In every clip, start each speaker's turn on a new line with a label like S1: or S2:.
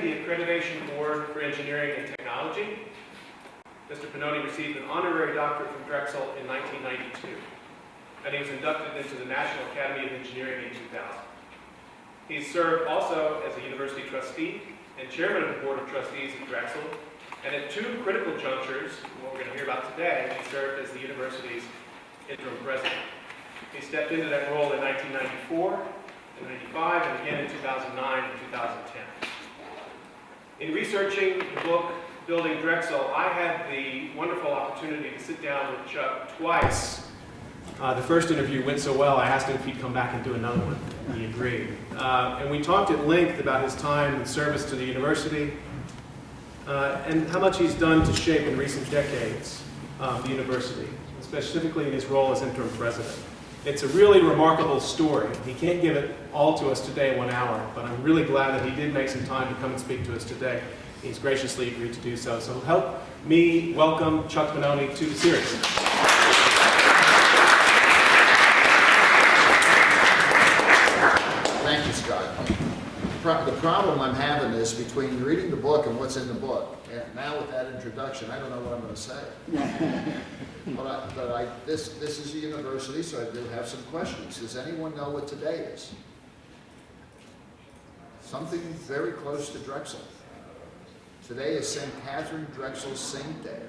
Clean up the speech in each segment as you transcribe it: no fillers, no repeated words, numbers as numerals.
S1: the Accreditation Award for Engineering and Technology. Mr. Pannoni received an honorary doctorate from Drexel in 1992, and he was inducted into the National Academy of Engineering in 2000. He's served also as a university trustee and chairman of the Board of Trustees at Drexel, and at two critical junctures, what we're going to hear about today, he served as the university's interim president. He stepped into that role in 1994, and 95, and again in 2009 and 2010. In researching the book, Building Drexel, I had the wonderful opportunity to sit down with Chuck twice. The first interview went so well, I asked him if he'd come back and do another one. He agreed. And we talked at length about his time and service to the university, and how much he's done to shape in recent decades the university, specifically in his role as interim president. It's a really remarkable story. He can't give it all to us today in 1 hour, but I'm really glad that he did make some time to come and speak to us today. He's graciously agreed to do so. So help me welcome Chuck Pannoni to the series.
S2: Thank you, Scott. The problem I'm having is between reading the book and what's in the book. And now with that introduction, I don't know what I'm going to say. This is a university, so I do have some questions. Does anyone know what today is? Something very close to Drexel. Today is St. Catherine Drexel's Saint Day.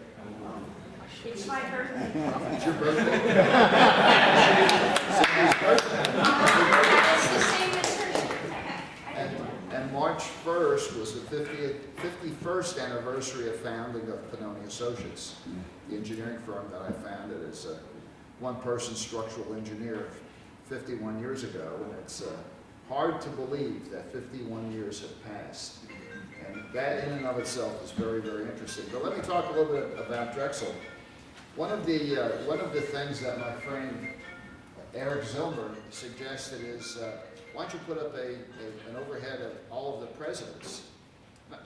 S3: It's my birthday.
S2: It's your birthday?
S3: It's the same as hers.
S2: And March 1st was the 51st anniversary of founding of Pannoni Associates, the engineering firm that I founded as a one-person structural engineer 51 years ago. And it's hard to believe that 51 years have passed. And that in and of itself is very, very interesting. But let me talk a little bit about Drexel. One of the things that my friend Eric Zilmer suggested is, why don't you put up an overhead of all of the presidents?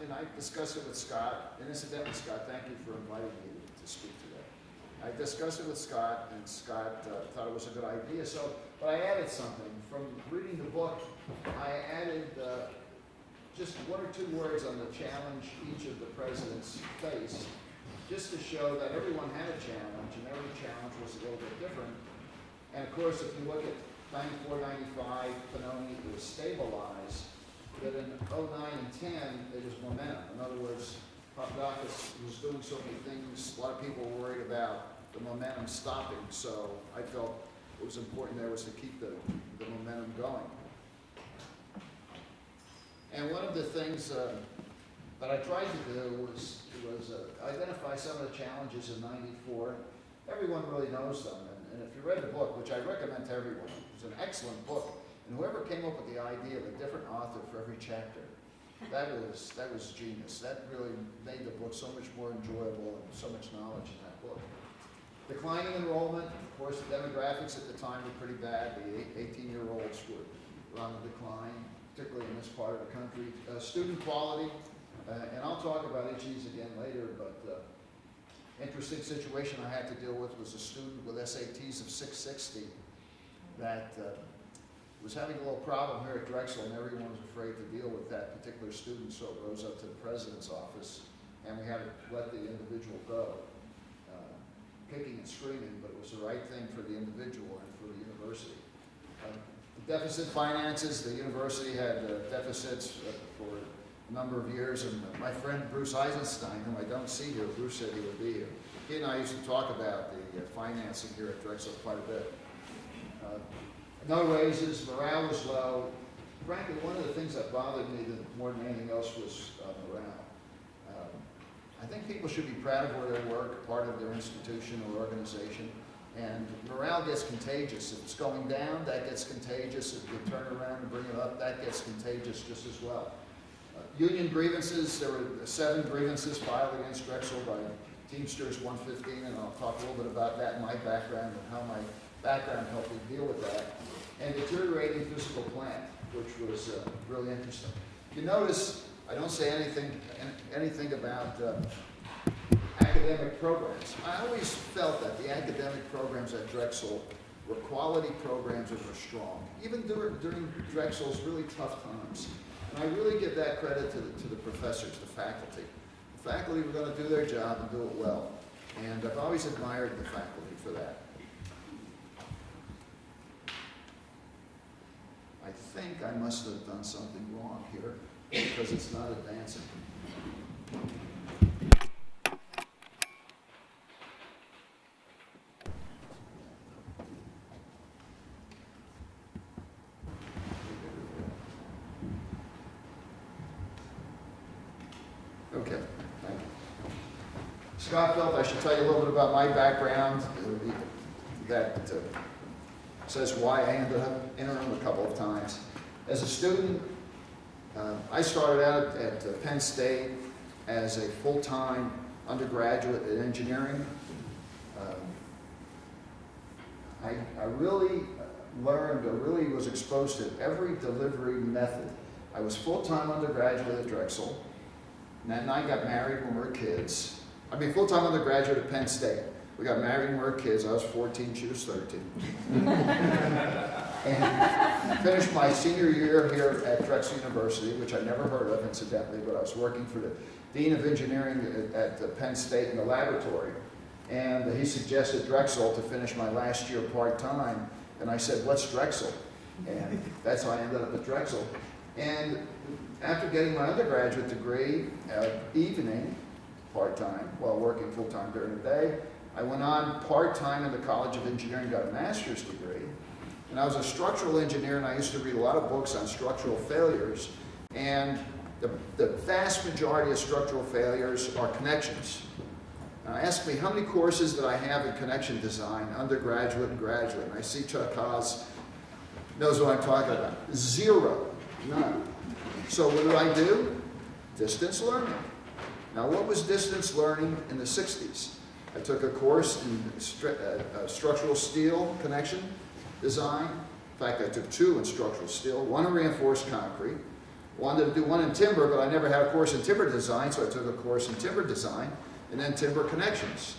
S2: And I discussed it with Scott, and incidentally, Scott, thank you for inviting me to speak today. I discussed it with Scott, and Scott thought it was a good idea. But I added something. From reading the book, I added just one or two words on the challenge each of the presidents faced, just to show that everyone had a challenge, and every challenge was a little bit different. And of course, if you look at 94, 95, Pannoni was stabilized, but in 09 and 10, it was momentum. In other words, Papadakis was doing so many things, a lot of people were worried about the momentum stopping, so I felt it was important there was to keep the momentum going. And one of the things that I tried to do was identify some of the challenges in 94. Everyone really knows them, and if you read the book, which I recommend to everyone, it's an excellent book, and whoever came up with the idea of a different author for every chapter, that was genius. That really made the book so much more enjoyable and so much knowledge in that book. Declining enrollment, of course, the demographics at the time were pretty bad. The 18-year-olds were on the decline, particularly in this part of the country. Student quality, and I'll talk about each of these again later, but interesting situation I had to deal with was a student with SATs of 660 that was having a little problem here at Drexel, and everyone was afraid to deal with that particular student, so it rose up to the president's office, and we had to let the individual go. Kicking and screaming, but it was the right thing for the individual and for the university. Deficit finances, the university had deficits for a number of years, and my friend Bruce Eisenstein, whom I don't see here, Bruce said he would be here. He and I used to talk about the financing here at Drexel quite a bit. No raises, morale was low. Frankly, one of the things that bothered me more than anything else was morale. I think people should be proud of where they work, part of their institution or organization. And morale gets contagious. If it's going down, that gets contagious. If you turn around and bring it up, that gets contagious just as well. Union grievances, there were 7 grievances filed against Drexel by Teamsters 115, and I'll talk a little bit about that in my background and how my background helped me deal with that. And deteriorating physical plant, which was really interesting. You notice I don't say anything about academic programs. I always felt that the academic programs at Drexel were quality programs that were strong, even during Drexel's really tough times. And And I really give that credit to the professors, the faculty. The faculty were going to do their job and do it well. And I've always admired the faculty for that. I think I must have done something wrong here because it's not advancing. Okay, thank you. Scott Felt, I should tell you a little bit about my background. That says why I ended up interim a couple of times. As a student, I started out at Penn State as a full-time undergraduate in engineering. I really learned, or really was exposed to every delivery method. I was full-time undergraduate at Drexel, and then I got married when we were kids. I mean, full-time undergraduate at Penn State. We got married when we were kids. I was 14, she was 13. And finished my senior year here at Drexel University, which I never heard of, incidentally, but I was working for the Dean of Engineering at Penn State in the laboratory. And he suggested Drexel to finish my last year part-time. And I said, what's Drexel? And that's how I ended up at Drexel. And after getting my undergraduate degree, evening, part-time, while working full-time during the day, I went on part-time in the College of Engineering, got a master's degree. And I was a structural engineer, and I used to read a lot of books on structural failures. And the vast majority of structural failures are connections. Now, ask me, how many courses did I have in connection design, undergraduate and graduate? And I see Chuck Haas knows what I'm talking about. 0. None. So what did I do? Distance learning. Now, what was distance learning in the 60s? I took a course in structural steel connection design. In fact, I took 2 in structural steel, 1 in reinforced concrete. Wanted to do 1 in timber, but I never had a course in timber design, so I took a course in timber design, and then timber connections.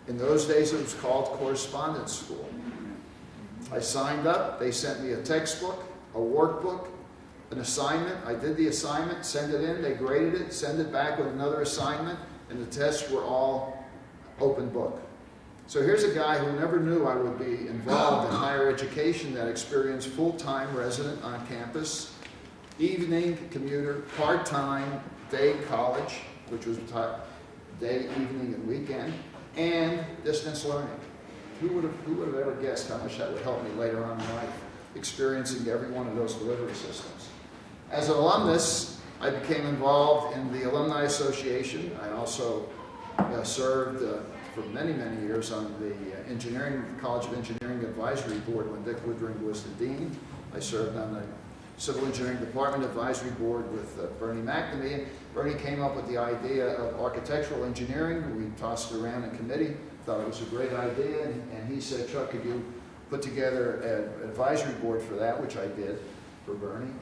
S2: In those days, it was called correspondence school. I signed up. They sent me a textbook, a workbook, an assignment. I did the assignment, sent it in, they graded it, send it back with another assignment, and the tests were all open book. So here's a guy who never knew I would be involved in higher education, that experienced full-time resident on campus, evening commuter, part-time, day college, which was day, evening, and weekend, and distance learning. Who would have ever guessed how much that would help me later on in life, experiencing every one of those delivery systems. As an alumnus, I became involved in the Alumni Association. I also served for many, many years on the College of Engineering Advisory Board when Dick Woodring was the dean. I served on the Civil Engineering Department Advisory Board with Bernie McNamee. Bernie came up with the idea of architectural engineering. We tossed it around in committee, thought it was a great idea, and he said, Chuck, could you put together an advisory board for that, which I did for Bernie.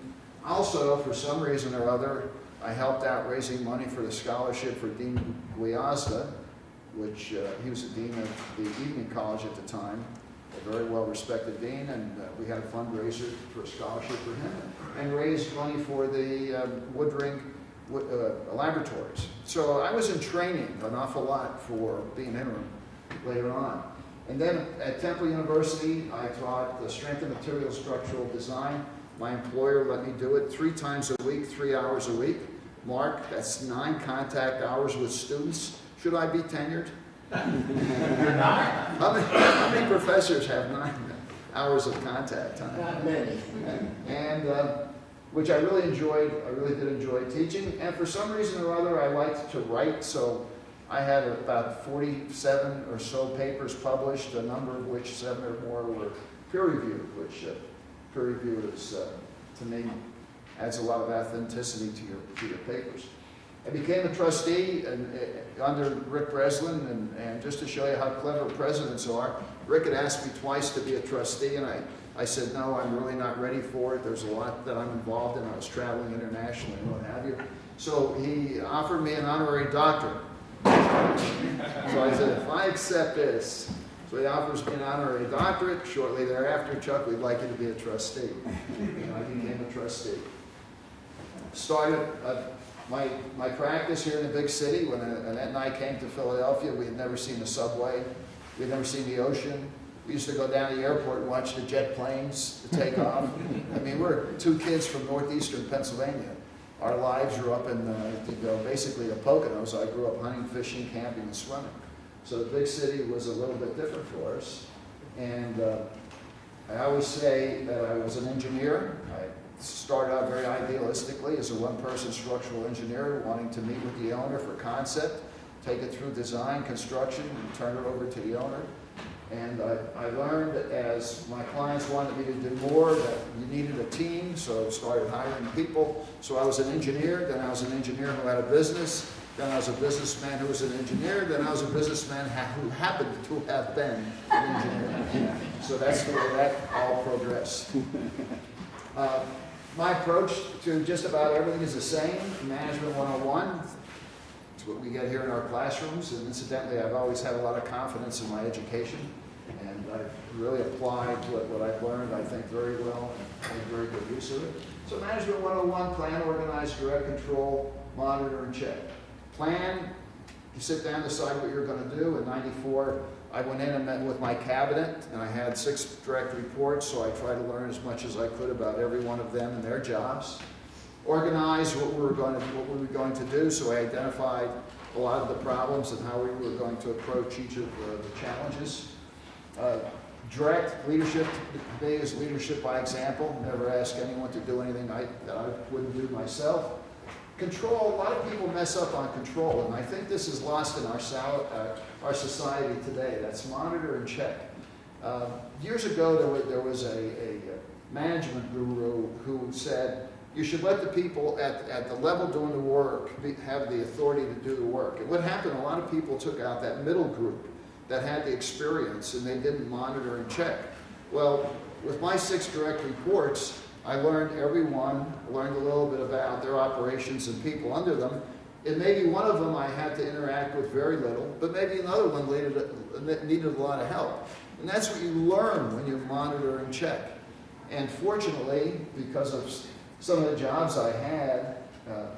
S2: Also, for some reason or other, I helped out raising money for the scholarship for Dean Guiazda, which he was the dean of the evening college at the time, a very well-respected dean, and we had a fundraiser for a scholarship for him, and raised money for the Woodring laboratories. So I was in training an awful lot for being interim later on. And then at Temple University, I taught the strength and material structural design. My employer let me do it 3 times a week, 3 hours a week. Mark, that's 9 contact hours with students. Should I be tenured?
S4: You're not?
S2: How many professors have 9 hours of contact time?
S4: Not many.
S2: And which I really enjoyed. I really did enjoy teaching. And for some reason or other, I liked to write. So I had about 47 or so papers published, a number of which 7 or more were peer-reviewed, which peer review is, to me, adds a lot of authenticity to your papers. I became a trustee under Rick Breslin, and just to show you how clever presidents are, Rick had asked me twice to be a trustee, and I said, no, I'm really not ready for it. There's a lot that I'm involved in. I was traveling internationally and what have you. So he offered me an honorary doctorate. So I said, if I accept this, so he offers me an honorary doctorate. Shortly thereafter, Chuck, we'd like you to be a trustee. And I became a trustee. started my practice here in the big city. When Annette and I came to Philadelphia, we had never seen a subway. We had never seen the ocean. We used to go down to the airport and watch the jet planes take off. I mean, we're two kids from northeastern Pennsylvania. Our lives were up in basically the Poconos. I grew up hunting, fishing, camping, and swimming. So the big city was a little bit different for us. And I always say that I was an engineer. I started out very idealistically as a one-person structural engineer, wanting to meet with the owner for concept, take it through design, construction, and turn it over to the owner. And I learned as my clients wanted me to do more that you needed a team, so I started hiring people. So I was an engineer, then I was an engineer who had a business, then I was a businessman who was an engineer, then I was a businessman who happened to have been an engineer. So that's the way that all progressed. My approach to just about everything is the same. Management 101. It's what we get here in our classrooms, and incidentally, I've always had a lot of confidence in my education, and I've really applied what I've learned, I think, very well, and made very good use of it. So Management 101, plan, organize, direct, control, monitor, and check. Plan, you sit down, decide what you're going to do. In '94, I went in and met with my cabinet, and I had 6 direct reports, so I tried to learn as much as I could about every one of them and their jobs. Organize what we were going to do, so I identified a lot of the problems and how we were going to approach each of the challenges. Direct leadership, today is leadership by example. Never ask anyone to do anything that I wouldn't do myself. Control, a lot of people mess up on control, and I think this is lost in our society today. That's monitor and check. Years ago, there was a management guru who said, you should let the people at the level doing the work have the authority to do the work. And what happened, a lot of people took out that middle group that had the experience and they didn't monitor and check. Well, with my 6 direct reports, I learned I learned a little bit about their operations and people under them. And maybe one of them I had to interact with very little, but maybe another one needed a lot of help. And that's what you learn when you monitor and check. And fortunately, because of some of the jobs I had,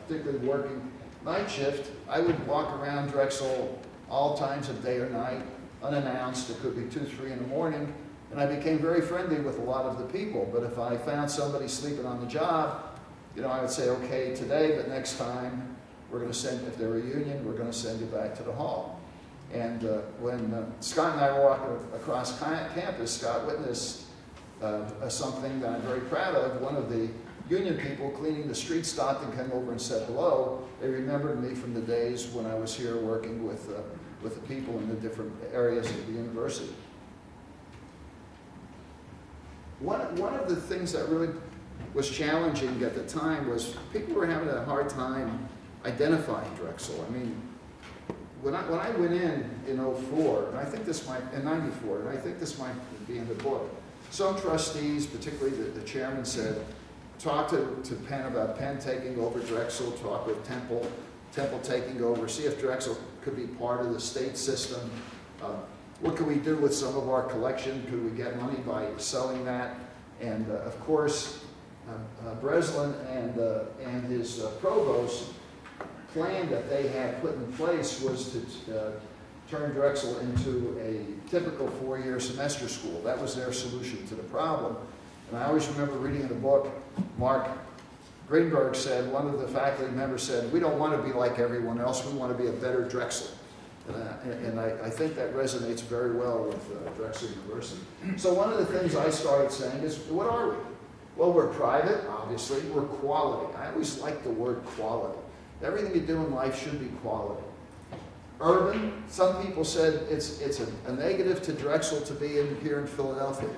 S2: particularly working night shift, I would walk around Drexel all times of day or night, unannounced. It could be 2, 3 in the morning, and I became very friendly with a lot of the people. But if I found somebody sleeping on the job, I would say, okay, today, but next time, we're going to send, if they're a union, we're going to send you back to the hall. And when Scott and I were walking across campus, Scott witnessed something that I'm very proud of. One of the union people cleaning the street stopped and came over and said hello. They remembered me from the days when I was here working with the people in the different areas of the university. One of the things that really was challenging at the time was people were having a hard time identifying Drexel. I mean, when I went in 04, and I think this might, in 94, and I think this might be in the book, some trustees, particularly the chairman, said, talk to Penn about Penn taking over Drexel, talk with Temple taking over, see if Drexel could be part of the state system. What could we do with some of our collection? Could we get money by selling that? And of course, Breslin and his provost plan that they had put in place was to turn Drexel into a typical 4-year semester school. That was their solution to the problem. And I always remember reading in the book, Mark Greenberg said, one of the faculty members said, we don't want to be like everyone else, we want to be a better Drexel. And I think that resonates very well with Drexel University. So one of the things I started saying is, what are we? Well, we're private, obviously. We're quality. I always like the word quality. Everything you do in life should be quality. Urban, some people said it's a negative to Drexel to be here in Philadelphia.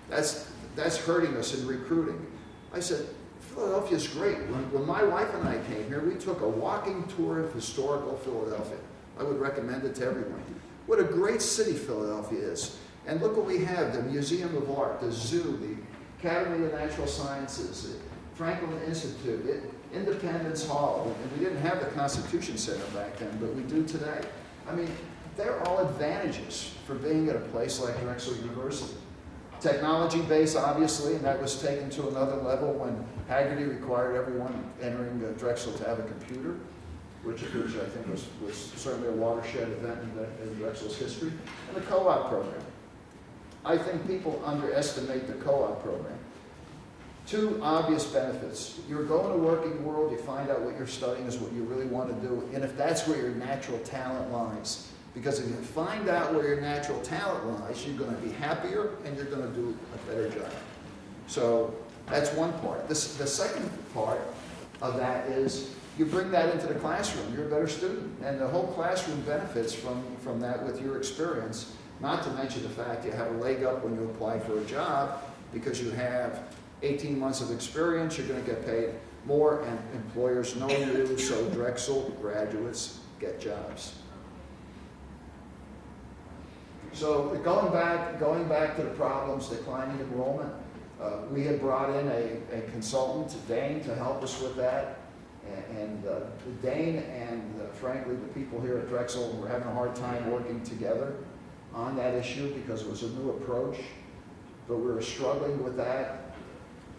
S2: That's hurting us in recruiting. I said, Philadelphia's great. When my wife and I came here, we took a walking tour of historical Philadelphia. I would recommend it to everyone. What a great city Philadelphia is. And look what we have, the Museum of Art, the Zoo, the Academy of Natural Sciences, the Franklin Institute, Independence Hall. And we didn't have the Constitution Center back then, but we do today. I mean, they're all advantages for being at a place like Drexel University. Technology base, obviously, and that was taken to another level when Haggerty required everyone entering Drexel to have a computer, which I think was certainly a watershed event in Drexel's history, and the co-op program. I think people underestimate the co-op program. Two obvious benefits. You're going to working world, you find out what you're studying is what you really want to do, and if that's where your natural talent lies. Because if you find out where your natural talent lies, you're going to be happier and you're going to do a better job. So that's one part. The second part of that is you bring that into the classroom. You're a better student. And the whole classroom benefits from that with your experience, not to mention the fact you have a leg up when you apply for a job because you have 18 months of experience, you're going to get paid more, and employers know you, so Drexel graduates get jobs. So going back to the problems, declining enrollment, we had brought in a consultant, Dane, to help us with that. And Dane and frankly the people here at Drexel were having a hard time working together on that issue because it was a new approach, but we were struggling with that.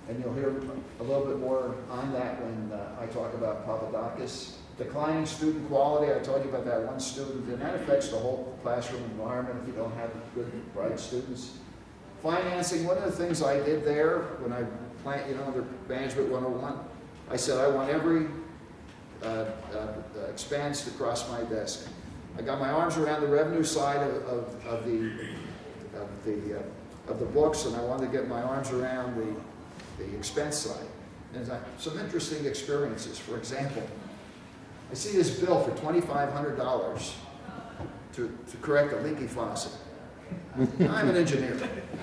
S2: And you'll hear a little bit more on that when I talk about Papadakis. Declining student quality, I told you about that one student, and that affects the whole classroom environment if you don't have good, bright students. Financing, one of the things I did there when I under Management 101, I said I want every expense to cross my desk. I got my arms around the revenue side of the books, and I wanted to get my arms around the expense side. And some interesting experiences. For example, I see this bill for $2,500 to correct a leaky faucet. I'm an engineer,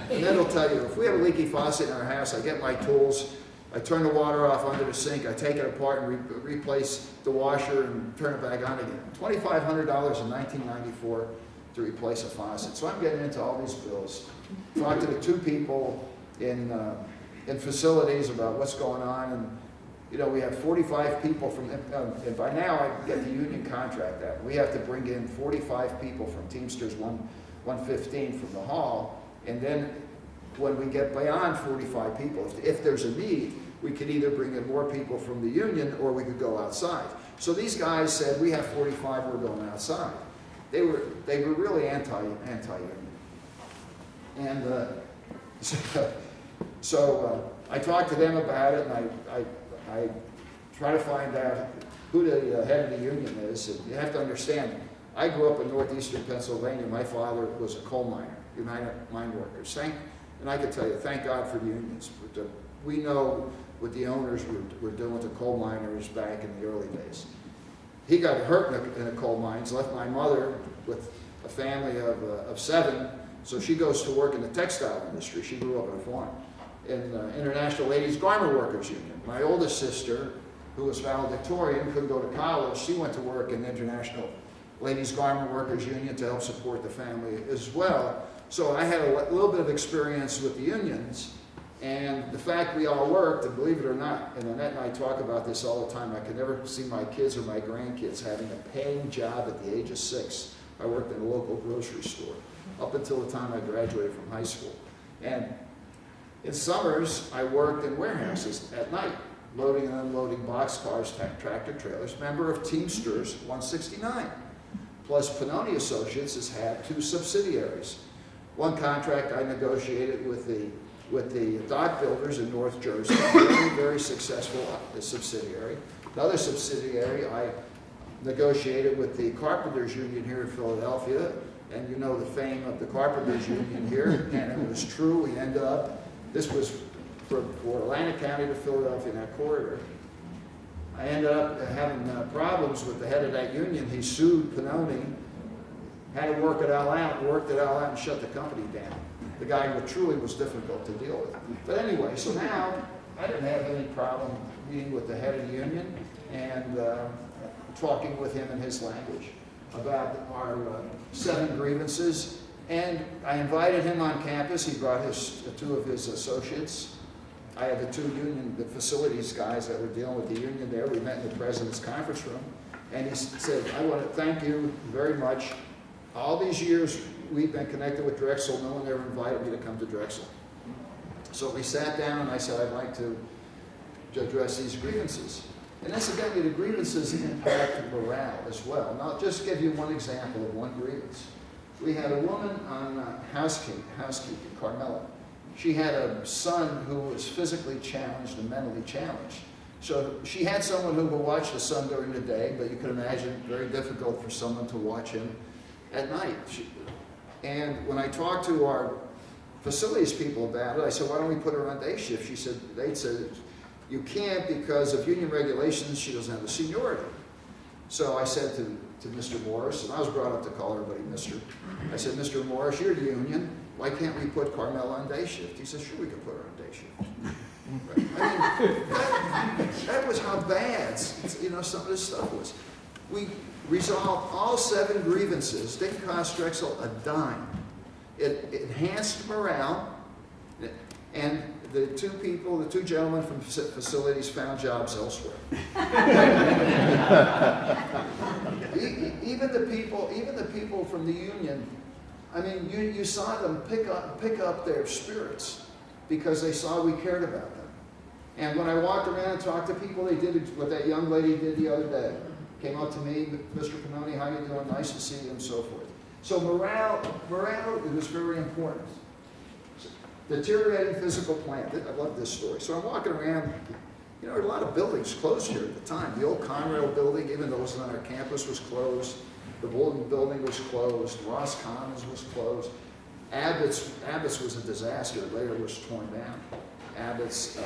S2: and that'll tell you, if we have a leaky faucet in our house, I get my tools, I turn the water off under the sink, I take it apart and replace the washer and turn it back on again. $2,500 in 1994 to replace a faucet. So I'm getting into all these bills. Talk to the two people in facilities about what's going on, and we have 45 people from, and by now I get the union contract out. We have to bring in 45 people from Teamsters 115 from the hall, and then when we get beyond 45 people, if there's a need, we could either bring in more people from the union or we could go outside. So these guys said, we have 45, we're going outside. They were really anti-union. And so I talked to them about it, and I try to find out who the head of the union is. And you have to understand, I grew up in northeastern Pennsylvania. My father was a coal miner, United Mine Workers. And I can tell you, thank God for the unions. We know what the owners were doing to coal miners back in the early days. He got hurt in the coal mines, left my mother with a family of 7, so she goes to work in the textile industry. She grew up on a farm. In the International Ladies Garment Workers Union. My oldest sister, who was valedictorian, couldn't go to college. She went to work in the International Ladies Garment Workers Union to help support the family as well. So I had a little bit of experience with the unions, and the fact we all worked, and believe it or not, and Annette and I talk about this all the time, I could never see my kids or my grandkids having a paying job at the age of 6. I worked in a local grocery store up until the time I graduated from high school. And in summers, I worked in warehouses at night, loading and unloading boxcars, tractor trailers, member of Teamsters 169. Plus, Pannoni Associates has had 2 subsidiaries. One contract I negotiated with the dock builders in North Jersey, very, very successful subsidiary. Another subsidiary I negotiated with the Carpenters Union here in Philadelphia, and you know the fame of the Carpenters Union here, and it was true. We ended up, this was for Atlantic County to Philadelphia in that corridor. I ended up having problems with the head of that union. He sued Pannoni, had to worked it all out, and shut the company down. The guy who truly was difficult to deal with. But anyway, so now I didn't have any problem meeting with the head of the union and talking with him in his language about our 7 grievances. And I invited him on campus. He brought 2 of his associates. I had the 2 union, the facilities guys that were dealing with the union there. We met in the president's conference room. And he said, I want to thank you very much. All these years we've been connected with Drexel. No one ever invited me to come to Drexel. So we sat down and I said, I'd like to address these grievances. And incidentally, the grievances impact morale as well. And I'll just give you one example of one grievance. We had a woman on housekeeping, Carmela. She had a son who was physically challenged and mentally challenged. So she had someone who would watch the son during the day, but you can imagine very difficult for someone to watch him at night. And when I talked to our facilities people about it, I said, why don't we put her on day shift? They said, you can't because of union regulations, she doesn't have the seniority. So I said to Mr. Morris, and I was brought up to call everybody Mr. I said, Mr. Morris, you're the union. Why can't we put Carmela on day shift? He said, sure, we can put her on day shift. Right. I mean, that was how bad, some of this stuff was. We resolved all 7 grievances. Didn't cost Drexel a dime. It enhanced morale, and the two gentlemen from facilities found jobs elsewhere. Even the people from the union, I mean, you saw them pick up their spirits because they saw we cared about them. And when I walked around and talked to people, they did what that young lady did the other day. Came up to me, Mr. Pannoni, how you doing? Nice to see you, and so forth. So morale was very important. Deteriorating physical plant. I love this story. So I'm walking around, a lot of buildings closed here at the time. The old Conrail building, even though it wasn't on our campus, was closed. The Bolton building was closed. Ross Commons was closed. Abbott's was a disaster. Later was torn down. Abbott's,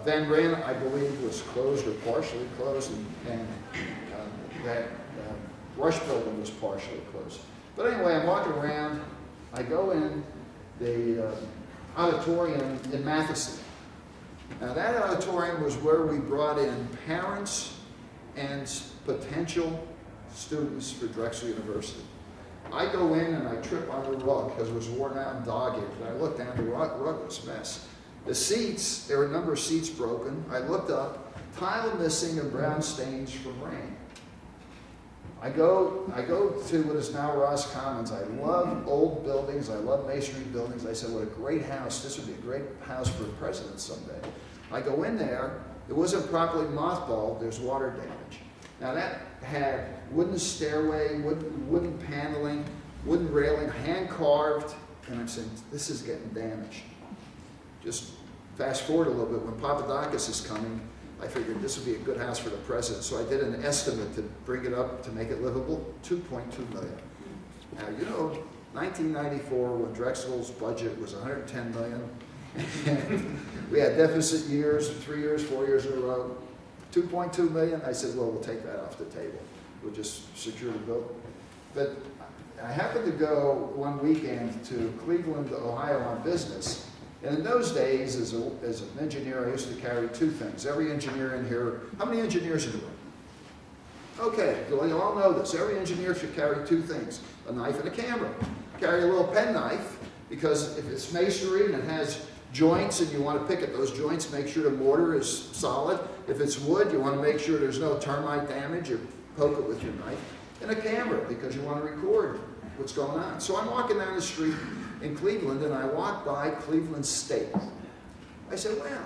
S2: Van Ryn, I believe, was closed or partially closed, and that Rush building was partially closed. But anyway, I'm walking around. I go in the auditorium in Matheson. Now that auditorium was where we brought in parents and potential students for Drexel University. I go in and I trip on the rug because it was worn out and dog-eared. And I looked down, the rug was a mess. The seats, there were a number of seats broken. I looked up, tile missing and brown stains from rain. I go to what is now Ross Commons. I love old buildings. I love masonry buildings. I said, what a great house. This would be a great house for a president someday. I go in there. It wasn't properly mothballed. There's water damage. Now that had wooden stairway, wooden paneling, wooden railing, hand carved. And I'm saying, this is getting damaged. Just fast forward a little bit. When Papadakis is coming, I figured this would be a good house for the president. So I did an estimate to bring it up to make it livable, $2.2 million. Now, 1994, when Drexel's budget was $110 million, and we had deficit years, 3 years, 4 years in a row, $2.2 million, I said, well, we'll take that off the table. We'll just secure the building. But I happened to go one weekend to Cleveland, Ohio on business. And in those days, as an engineer, I used to carry 2 things. Every engineer in here, how many engineers in the room? Okay, well, you all know this. Every engineer should carry 2 things, a knife and a camera. Carry a little penknife, because if it's masonry and it has joints and you want to pick at those joints, make sure the mortar is solid. If it's wood, you want to make sure there's no termite damage, or poke it with your knife. And a camera, because you want to record what's going on. So I'm walking down the street in Cleveland, and I walked by Cleveland State. I said, wow,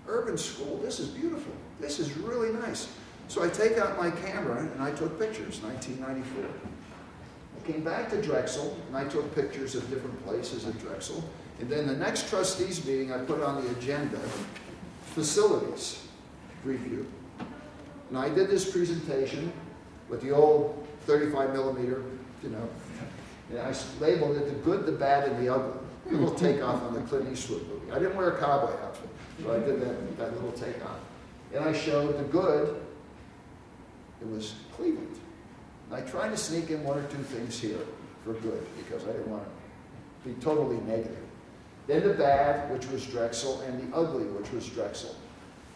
S2: urban school, this is beautiful. This is really nice. So I take out my camera, and I took pictures, 1994. I came back to Drexel, and I took pictures of different places at Drexel. And then the next trustees meeting, I put on the agenda, facilities review. And I did this presentation with the old 35 millimeter, and I labeled it the good, the bad, and the ugly. A little takeoff on the Clint Eastwood movie. I didn't wear a cowboy outfit, so I did that little takeoff. And I showed the good. It was Cleveland. And I tried to sneak in 1 or 2 things here for good, because I didn't want to be totally negative. Then the bad, which was Drexel, and the ugly, which was Drexel.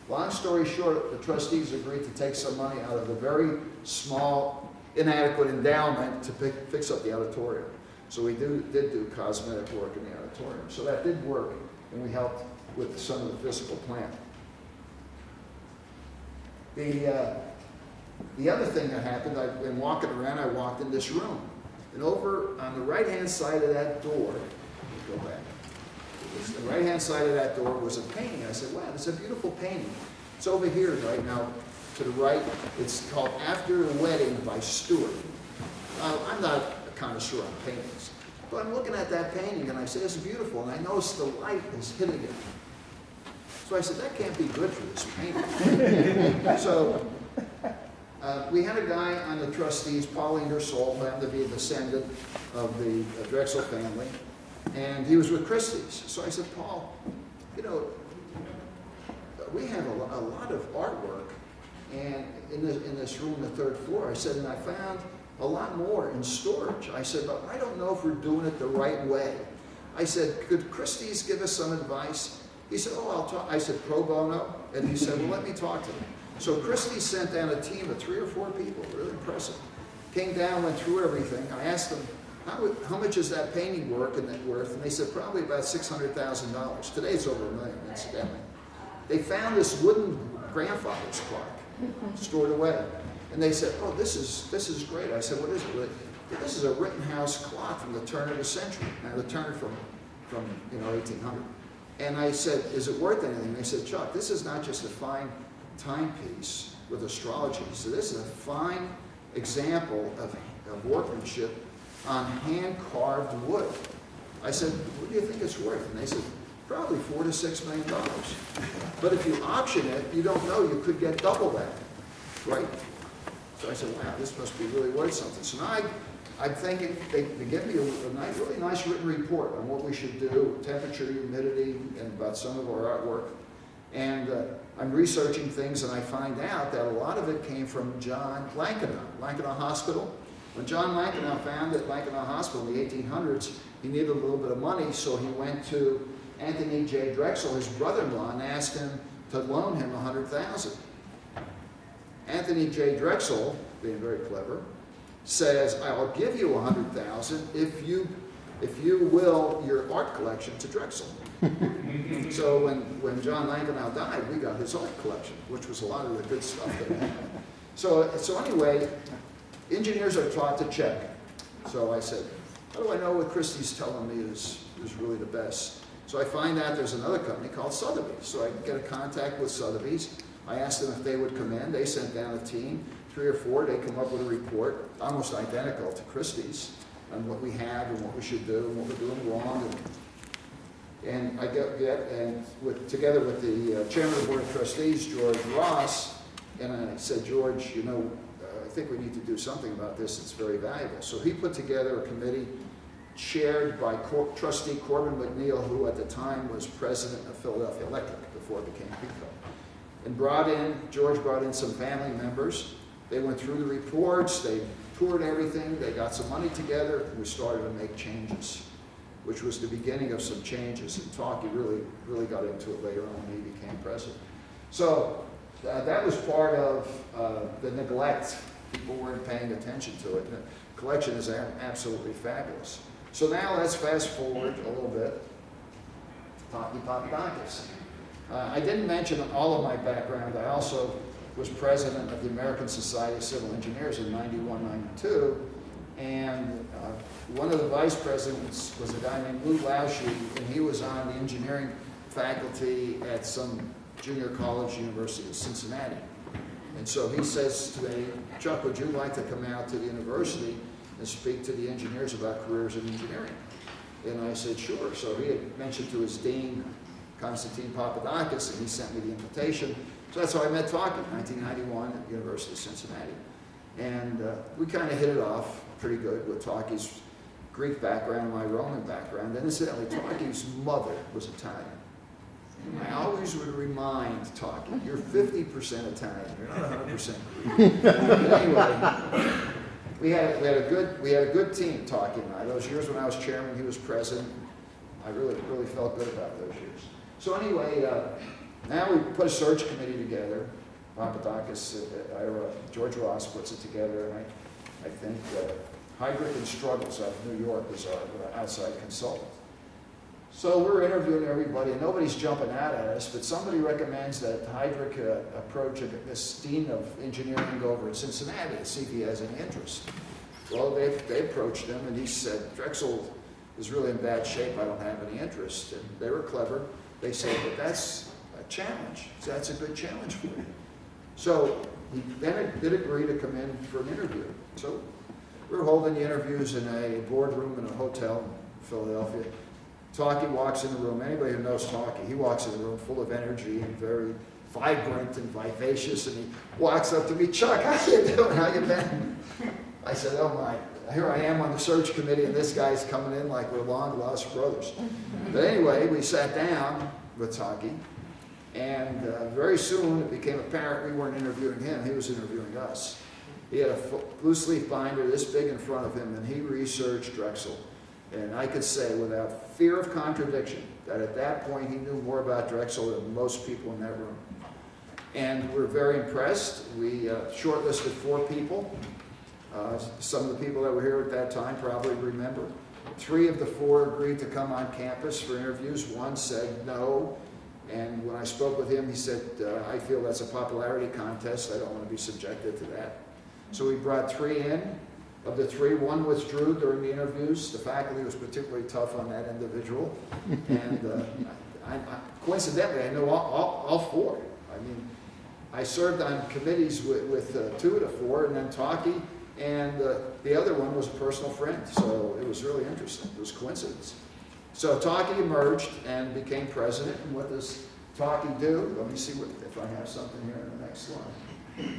S2: Long story short, the trustees agreed to take some money out of a very small, inadequate endowment to fix up the auditorium. So we did do cosmetic work in the auditorium. So that did work, and we helped with some of the physical plant. The other thing that happened, I've been walking around, I walked in this room. And over on the right-hand side of that door, go back. The right-hand side of that door was a painting. I said, wow, it's a beautiful painting. It's over here right now to the right. It's called After the Wedding by Stewart. I'm not a connoisseur on paintings, but I'm looking at that painting and I said, it's beautiful, and I noticed the light is hitting it. So I said, that can't be good for this painting. So we had a guy on the trustees, Paul Ingersoll, who happened to be a descendant of the Drexel family, and he was with Christie's. So I said, Paul, you know, we have a lot of artwork, and in this room, the third floor. I said, and I found a lot more in storage. I said, but I don't know if we're doing it the right way. I said, could Christie's give us some advice? He said, oh, I'll talk. I said, pro bono? And he said, well, let me talk to them. So Christie sent down a team of 3 or 4 people, really impressive. Came down, went through everything. I asked them, how much is that painting worth? And they said, probably about $600,000. Today it's over $1 million, incidentally. They found this wooden grandfather's clock stored away. And they said, oh, this is great. I said, what is it? This is a Rittenhouse clock from the turn of the century. Now, the turn from 1800. And I said, is it worth anything? They said, Chuck, this is not just a fine timepiece with astrology. So this is a fine example of workmanship on hand-carved wood. I said, what do you think it's worth? And they said, probably $4 to $6 million. But if you auction it, you don't know, you could get double that, right? So I said, wow, this must be really worth something. So now I'm thinking they give me a really nice written report on what we should do, temperature, humidity, and about some of our artwork. And I'm researching things, and I find out that a lot of it came from John Lankenau Hospital. When John Lankenau founded Lankenau Hospital in the 1800s, he needed a little bit of money, so he went to Anthony J. Drexel, his brother-in-law, and asked him to loan him $100,000. Anthony J. Drexel, being very clever, says, I'll give you $100,000 if you will your art collection to Drexel. So when John Lankenau died, we got his art collection, which was a lot of the good stuff that he had. So anyway, engineers are taught to check. So I said, how do I know what Christie's telling me is really the best? So I find out there's another company called Sotheby's. So I get a contact with Sotheby's. I asked them if they would come in. They sent down a team, 3 or 4. They come up with a report, almost identical to Christie's, on what we have and what we should do and what we're doing wrong. And I together with the chairman of the board of trustees, George Ross, and I said, George, you know, I think we need to do something about this. It's very valuable. So he put together a committee chaired by trustee Corbin McNeil, who at the time was president of Philadelphia Electric before it became PECO. And George brought in some family members. They went through the reports, they toured everything, they got some money together, and we started to make changes, which was the beginning of some changes. And Talkie really got into it later on when he became president. So that was part of the neglect. People weren't paying attention to it. The collection is absolutely fabulous. So now let's fast forward a little bit. Talkie Papadakis. I didn't mention all of my background. I also was president of the American Society of Civil Engineers in 91, 92. And one of the vice presidents was a guy named Lou Lauschy, and he was on the engineering faculty at some junior college, University of Cincinnati. And so he says to me, Chuck, would you like to come out to the university and speak to the engineers about careers in engineering? And I said, sure. So he had mentioned to his dean, Konstantin Papadakis, and he sent me the invitation. So that's how I met Talkie in 1991 at the University of Cincinnati. And we kind of hit it off pretty good with Talkie's Greek background and my Roman background. And incidentally, Talkie's mother was Italian. And I always would remind Talkie, you're 50% Italian, you're not 100% Greek. But anyway, we had a good team, Talkie and I. Those years when I was chairman, he was president. I really felt good about those years. So anyway, now we put a search committee together. Papadakis, George Ross puts it together, and I think Heidrich and Struggles out of New York is our outside consultant. So we're interviewing everybody, and nobody's jumping out at us, but somebody recommends that Heidrich approach this dean of engineering over in Cincinnati to see if he has any interest. Well, they approached him, and he said, Drexel is really in bad shape. I don't have any interest. And they were clever. They said, but that's a challenge. So that's a good challenge for you. So he then did agree to come in for an interview. So we were holding the interviews in a boardroom in a hotel in Philadelphia. Talkie walks in the room. Anybody who knows Talkie, he walks in the room full of energy and very vibrant and vivacious, and he walks up to me, Chuck, how you doing? How you been? I said, oh my, here I am on the search committee, and this guy's coming in like we're long lost brothers. But anyway, we sat down with Talkie, and very soon it became apparent we weren't interviewing him, he was interviewing us. He had a loose leaf binder this big in front of him, and he researched Drexel. And I could say without fear of contradiction that at that point he knew more about Drexel than most people in that room. And we're very impressed. We shortlisted 4 people. Some of the people that were here at that time probably remember. 3 of the 4 agreed to come on campus for interviews. 1 said no. And when I spoke with him, he said, I feel that's a popularity contest. I don't want to be subjected to that. So we brought 3 in. Of the 3, 1 withdrew during the interviews. The faculty was particularly tough on that individual. And coincidentally, I know all 4. I mean, I served on committees with 2 of the 4, and then Talkie, and the other one was a personal friend. So it was really interesting. It was coincidence. So Talkie emerged and became president. And what does Talkie do? Let me see if I have something here in the next slide.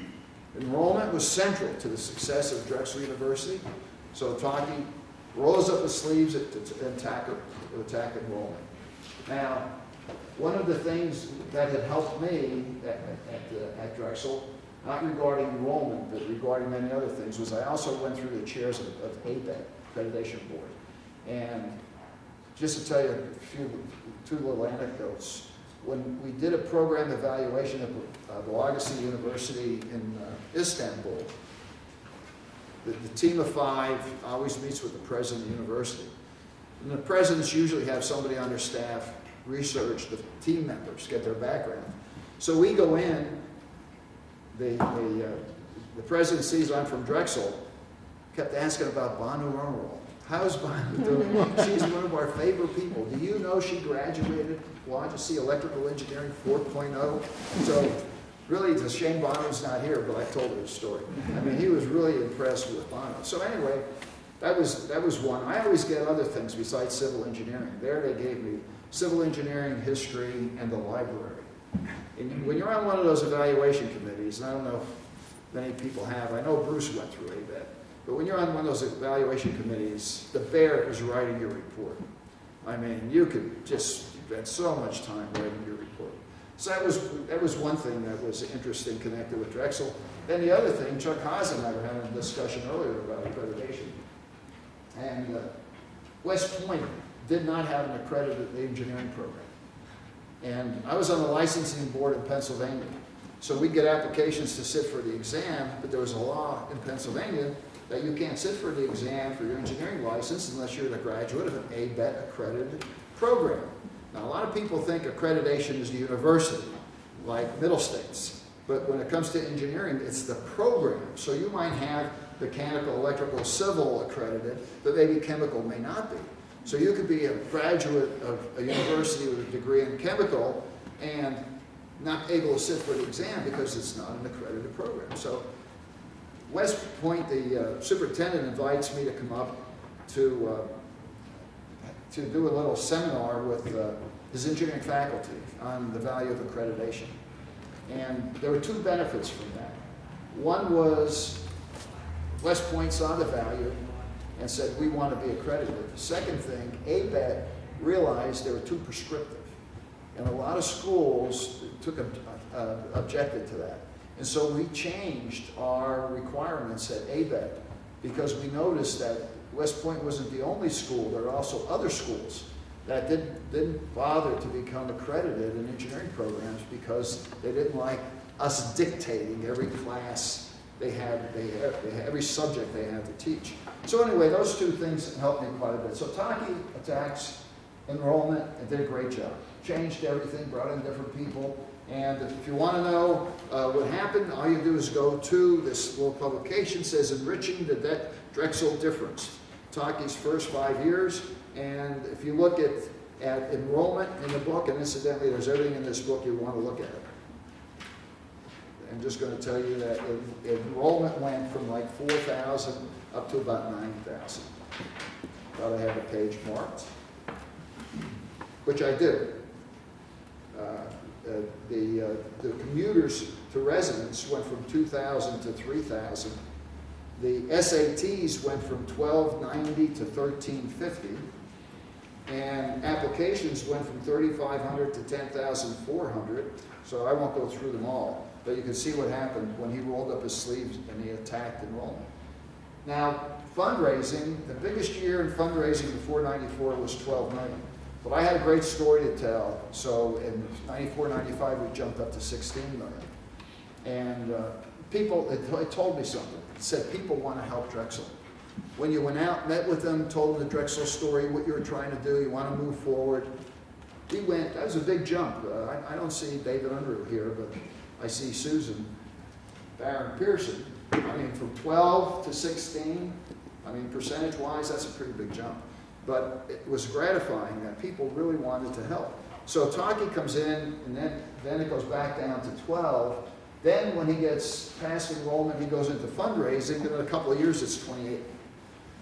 S2: Enrollment was central to the success of Drexel University. So Talkie rolls up his sleeves to attack enrollment. Now, one of the things that had helped me at Drexel, not regarding enrollment, but regarding many other things, was I also went through the chairs of ABET, Accreditation Board. And just to tell you two little anecdotes, when we did a program evaluation at Boğaziçi University in Istanbul, the team of 5 always meets with the president of the university. And the presidents usually have somebody on their staff research the team members, get their background. So we go in, the president sees I'm from Drexel, kept asking about Banu Earl. How's Banu doing? She's one of our favorite people. Do you know she graduated Boğaziçi Electrical Engineering 4.0? So really, it's a shame Banu's not here, but I told her the story. I mean, he was really impressed with Banu. So anyway, that was one. I always get other things besides civil engineering. There they gave me civil engineering, history, and the library. And when you're on one of those evaluation committees, and I don't know if many people have, I know Bruce went through ABET, but when you're on one of those evaluation committees, the bear is writing your report. I mean, you could just spend so much time writing your report. So that was one thing that was interesting connected with Drexel. Then the other thing, Chuck Haas and I were having a discussion earlier about accreditation. And West Point did not have an accredited engineering program. And I was on the licensing board in Pennsylvania. So we get applications to sit for the exam, but there was a law in Pennsylvania that you can't sit for the exam for your engineering license unless you're a graduate of an ABET accredited program. Now, a lot of people think accreditation is the university, like Middle States. But when it comes to engineering, it's the program. So you might have mechanical, electrical, civil accredited, but maybe chemical may not be. So you could be a graduate of a university with a degree in chemical and not able to sit for the exam because it's not an accredited program. So West Point, the superintendent invites me to come up to do a little seminar with his engineering faculty on the value of accreditation. And there were 2 benefits from that. One was West Point saw the value and said, we want to be accredited. The second thing, ABET realized they were too prescriptive. And a lot of schools objected to that. And so we changed our requirements at ABET because we noticed that West Point wasn't the only school. There are also other schools that didn't bother to become accredited in engineering programs because they didn't like us dictating every class they had every subject they had to teach. So anyway, those 2 things helped me quite a bit. So Talkie attacks enrollment and did a great job. Changed everything, brought in different people. And if you want to know what happened, all you do is go to this little publication, says Enriching the Drexel Difference. Talkie's first 5 years, And if you look at enrollment in the book, and incidentally, there's everything in this book you want to look at. I'm just going to tell you that enrollment went from like 4,000 up to about 9,000. Thought I had a page marked, which I do. The commuters to residents went from 2,000 to 3,000. The SATs went from 1,290 to 1,350. And applications went from 3,500 to 10,400. So I won't go through them all, but you can see what happened when he rolled up his sleeves and he attacked enrollment. Now, fundraising, the biggest year in fundraising before 94 was 12 million. But I had a great story to tell, so in 94, 95, we jumped up to 16 million. And people, it told me something. It said people want to help Drexel. When you went out, met with them, told them the Drexel story, what you were trying to do, you want to move forward. We went, that was a big jump. I don't see David Unruh here, but I see Susan Barron Pearson. I mean, from 12 to 16, I mean, percentage-wise, that's a pretty big jump. But it was gratifying that people really wanted to help. So Taki comes in, and then it goes back down to 12. Then when he gets past enrollment, he goes into fundraising, and in a couple of years, it's 28.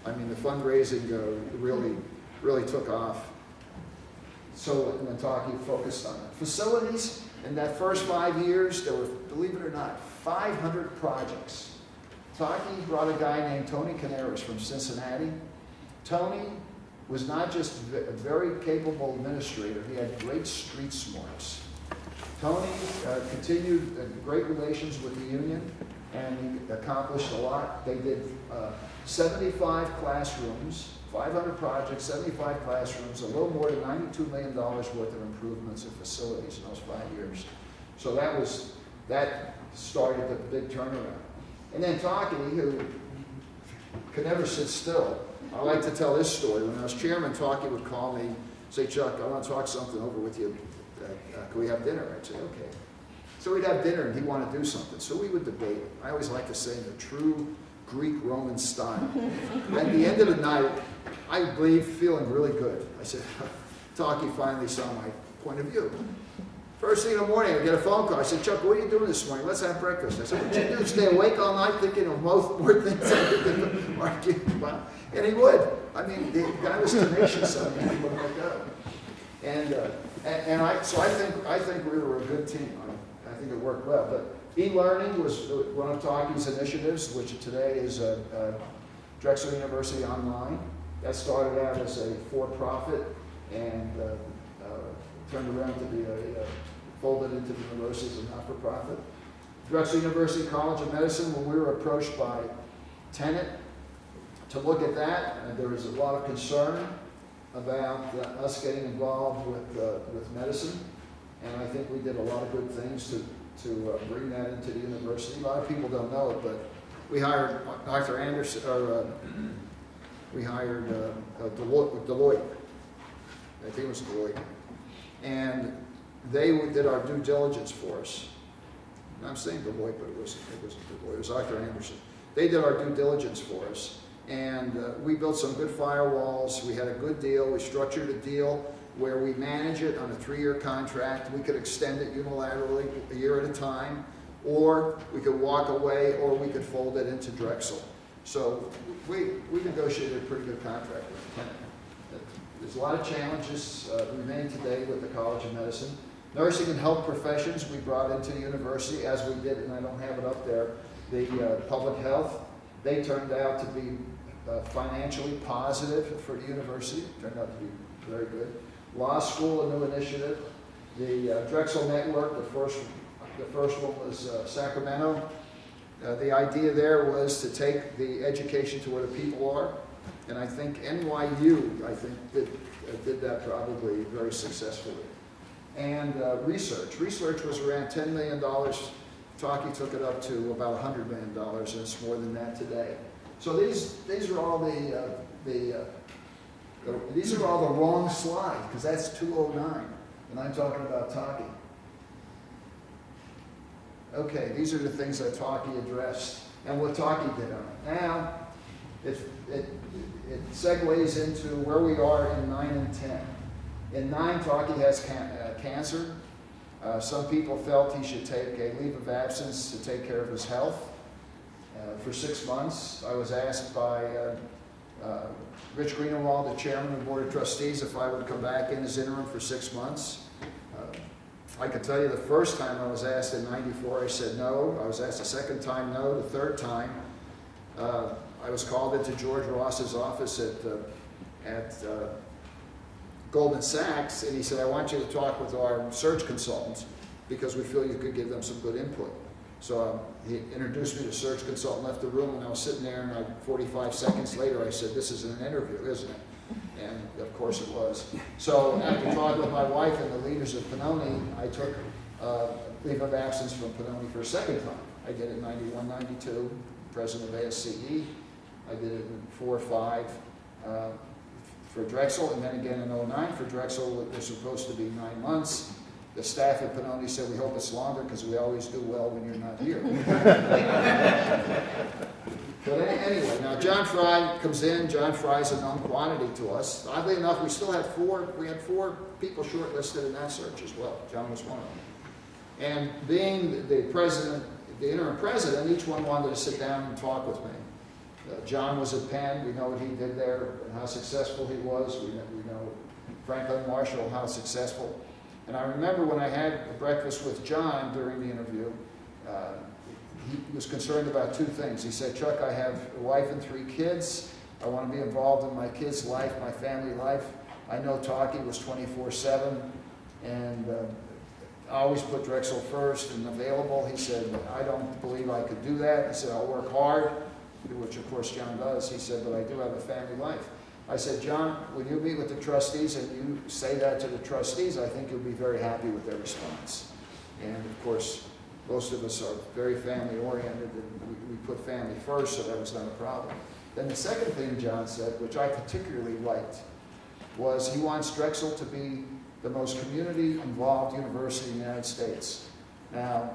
S2: I mean, the fundraising really took off. So when Taki focused on it. Facilities, in that first 5 years, there were, believe it or not, 500 projects. Taki brought a guy named Tony Canaris from Cincinnati. Tony was not just a very capable administrator, he had great street smarts. Tony continued great relations with the union, and he accomplished a lot. They did 75 classrooms, 500 projects, 75 classrooms, a little more than $92 million worth of improvements in facilities in those 5 years. So that started the big turnaround. And then Taki, who could never sit still. I like to tell this story. When I was chairman, Taki would call me, say, Chuck, I want to talk something over with you. Can we have dinner? I'd say, okay. So we'd have dinner, and he'd want to do something. So we would debate. I always like to say in the true Greek-Roman style. At the end of the night, I leave feeling really good. I said, Taki finally saw my point of view. First thing in the morning, I get a phone call. I said, Chuck, what are you doing this morning? Let's have breakfast. I said, what you do? Stay awake all night thinking of more things I could argue about? And he would. I mean, the guy was tenacious. I mean, he wouldn't let go. So I think we were a good team. I think it worked well. But e-learning was one of Taki's initiatives, which today is Drexel University Online. That started out as a for-profit and turned around to be folded into the university as a not-for-profit. Drexel University College of Medicine, when we were approached by Tenet to look at that, there was a lot of concern about us getting involved with medicine, and I think we did a lot of good things to bring that into the university. A lot of people don't know it, but we hired Dr. Anderson, or we hired Deloitte. I think it was Deloitte, and they did our due diligence for us. I'm saying Deloitte, but it wasn't Deloitte. It was Arthur Anderson. They did our due diligence for us, and we built some good firewalls. We had a good deal. We structured a deal where we manage it on a 3-year contract. We could extend it unilaterally a year at a time, or we could walk away, or we could fold it into Drexel. So we negotiated a pretty good contract with Tenet. There's a lot of challenges remain today with the College of Medicine. Nursing and health professions we brought into the university, as we did, and I don't have it up there, the public health. They turned out to be financially positive for the university. Turned out to be very good. Law school, a new initiative. The Drexel Network, the first one was Sacramento. The idea there was to take the education to where the people are. And I think NYU, did that probably very successfully. And research. Research was around $10 million. Taki took it up to about $100 million, and it's more than that today. So these are all these are all the wrong slides, because that's 209, and I'm talking about Taki. Okay, these are the things that Taki addressed, and what Taki did on it. Now, it segues into where we are in 9 and 10. In 9, Taki has cancer. Some people felt he should take a leave of absence to take care of his health. For 6 months, I was asked by Rich Greenwald, the chairman of the board of trustees, if I would come back in as interim for 6 months. I can tell you the first time I was asked in '94, I said no. I was asked the second time, no. The third time, I was called into George Ross's office at Goldman Sachs, and he said, I want you to talk with our search consultants because we feel you could give them some good input. So he introduced me to search consultant, left the room, and I was sitting there, and 45 seconds later I said, this is an interview, isn't it? And of course it was. So after talking with my wife and the leaders of Pannoni, I took leave of absence from Pannoni for a second time. I did it in '91, '92, president of ASCE. I did it in 4 or 5 for Drexel, and then again in '09 for Drexel. It was supposed to be 9 months. The staff at Pannoni said, we hope it's longer because we always do well when you're not here. But anyway, now John Fry comes in. John Fry's a known quantity to us. Oddly enough, we still had 4 people shortlisted in that search as well. John was one of them. And being the president, the interim president, each one wanted to sit down and talk with me. John was at Penn. We know what he did there and how successful he was. We know Franklin Marshall, how successful. And I remember when I had a breakfast with John during the interview, he was concerned about 2 things. He said, Chuck, I have a wife and 3 kids. I want to be involved in my kids' life, my family life. I know Taki was 24/7, and I always put Drexel first and available. He said, I don't believe I could do that. He said, I'll work hard, which of course John does. He said, but I do have a family life. I said, John, when you meet with the trustees and you say that to the trustees, I think you'll be very happy with their response. And of course, most of us are very family oriented, and we put family first, so that was not a problem. Then the second thing John said, which I particularly liked, was he wants Drexel to be the most community-involved university in the United States. Now,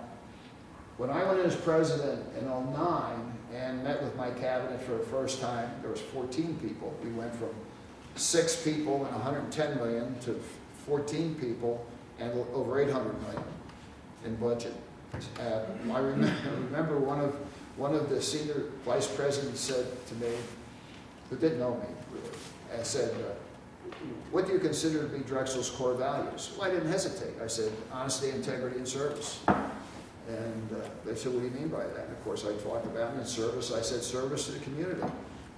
S2: when I went in as president in '09 and met with my cabinet for the first time, there was 14 people. We went from 6 people and 110 million to 14 people and over 800 million in budget. I remember one of the senior vice presidents said to me, who didn't know me really, and said, what do you consider to be Drexel's core values? Well, I didn't hesitate. I said, honesty, integrity, and service. And they said, what do you mean by that? And of course, I talked about it in service. I said, service to the community.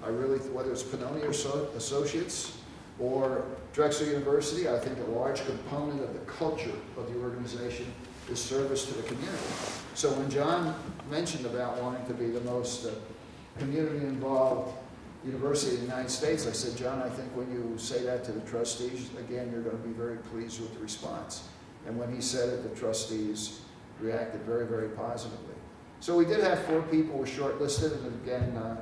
S2: I really, whether it's Pannoni or Associates or Drexel University, I think a large component of the culture of the organization is service to the community. So when John mentioned about wanting to be the most community-involved university in the United States, I said, John, I think when you say that to the trustees, again, you're going to be very pleased with the response. And when he said it, the trustees reacted very, very positively. So we did have 4 people who were shortlisted, and again,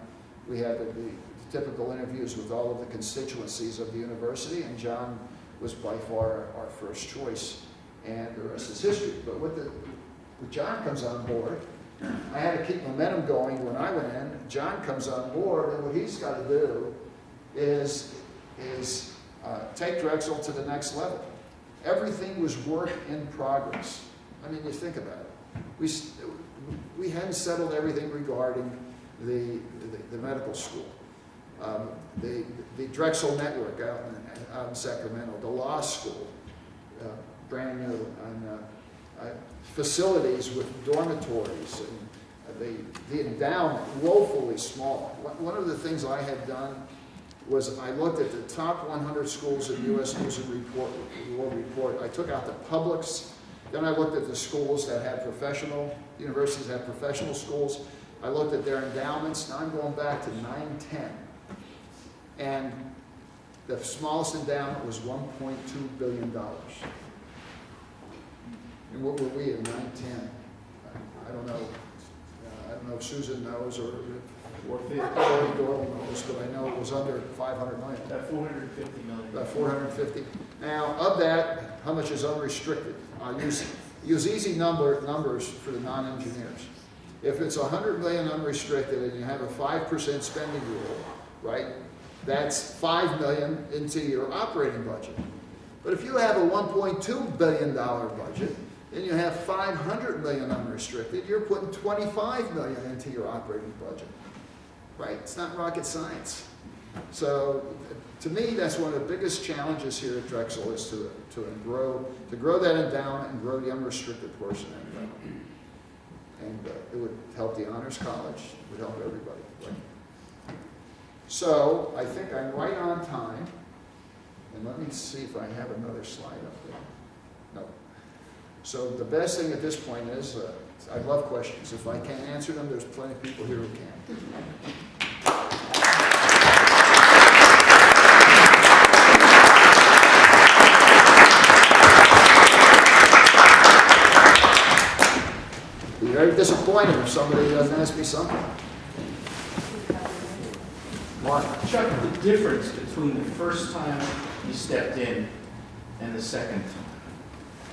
S2: we had the typical interviews with all of the constituencies of the university, and John was by far our first choice, and the rest is history. But when John comes on board, I had to keep momentum going when I went in. John comes on board, and what he's got to do is take Drexel to the next level. Everything was work in progress. I mean, you think about it. We hadn't settled everything regarding the medical school, the Drexel network out in Sacramento, the law school, brand new, and facilities with dormitories, and the endowment, woefully small. One of the things I had done was I looked at the top 100 schools in U.S. News and World Report. I took out the publics. Then I looked at the schools that had universities that had professional schools. I looked at their endowments. Now I'm going back to 910. And the smallest endowment was $1.2 billion. And what were we in 910? I don't know. I don't know if Susan knows or Doyle knows, but I know it was under 500 million.
S4: About 450 million.
S2: About 450. Now, of that, how much is unrestricted? I'll use easy numbers for the non-engineers. If it's 100 million unrestricted and you have a 5% spending rule, right, that's 5 million into your operating budget. But if you have a $1.2 billion budget and you have 500 million unrestricted, you're putting 25 million into your operating budget, right? It's not rocket science. So to me, that's one of the biggest challenges here at Drexel is to grow that endowment and grow the unrestricted portion of the endowment. And it would help the Honors College, it would help everybody. Right? So I think I'm right on time. And let me see if I have another slide up there. No. So the best thing at this point is, I love questions. If I can't answer them, there's plenty of people here who can. Be very disappointed if somebody doesn't ask me something. Mark.
S4: Chuck, the difference between the first time you stepped in and the second time,